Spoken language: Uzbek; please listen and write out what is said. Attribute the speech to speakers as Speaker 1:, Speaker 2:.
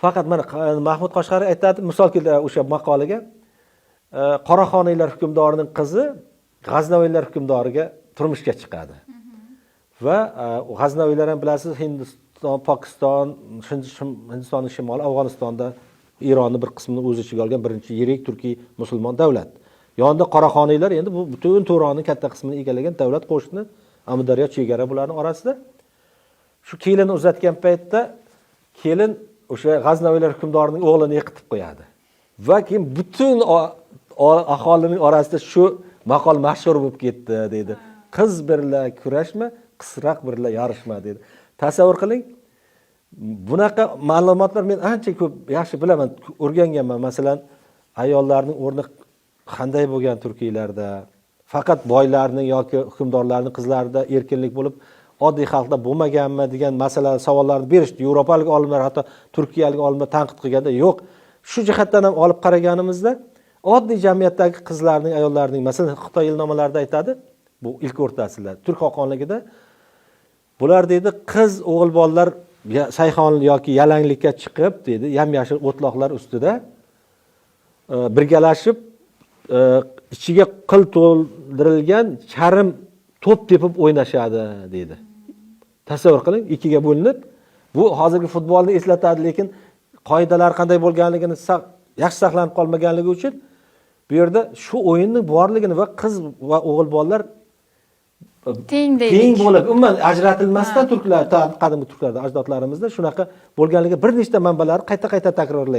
Speaker 1: Faqat mana Mahmud Qoshg'ariy aytadi, misol keltiradi o'sha maqolaga. Qoraxoniylar hukmdorining qizi G'aznaviylar hukmdoriga turmushga chiqadi. Va G'aznaviylar ham bilasiz, Hindiston, Pokiston, Hindistonning shimoli, Afg'onistonda Ironni bir qismini o'z ichiga olgan birinchi yirik turkiy musulmon davlat. Yonida Qoraxoniylar endi bu butun Turonning katta qismini egallagan davlat qo'shini, Amudaryo chegara bularning orasida. Shu kelin uzatgan paytda kelin o'sha G'aznaviylar hukmdorining o'g'lini yiqitib qo'yadi. Va keyin butun aholining orasida shu maqol mashhur bo'lib ketdi dedi. Qiz birla kurashma, qisroq birla yarishma dedi. Tasavvur qiling. Bunaqa ma'lumotlar men ancha ko'p yaxshi bilaman, o'rganganman. Masalan, ayollarning o'rni qanday bo'lgan Turkiylarda, faqat boylarning yoki hukmdorlarning qizlarida erkinlik bo'lib, oddiy xalqda bo'lmaganmi degan masala savollarni berishdi. Yevropalik olimlar, hatto turkiyalik olimlar tanqid qilganda yo'q. Shu jihatdan ham olib qaraganimizda oddiy jamiyatdagi qizlarning, ayollarning, masalan, Xitoy ilnomalarida aytadi, bu ilk o'rtasida turk xoqonligida bular dedi, qiz o'g'il bolalar sayhon yoki yalanglikka chiqib dedi, yam-yashil o'tloqlar ustida birgalashib ichiga qil to'ldirilgan charm to'p tepib o'ynashadi dedi. Tasavvur qiling, ikkiga bo'linib, bu hozirgi futbolni eslatadi, lekin qoidalar qanday bo'lganligini yaxshi saqlanib qolmaganligi uchun bu yerda shu o'yinning borligini va qiz va o'g'il bolalar teng bo'lib, umuman ajratilmasdan turklar, qadimgi turklarda, ajdodlarimizda shunaqa bo'lganligi bir nechta manbalar qayta-qayta takrorlaydi.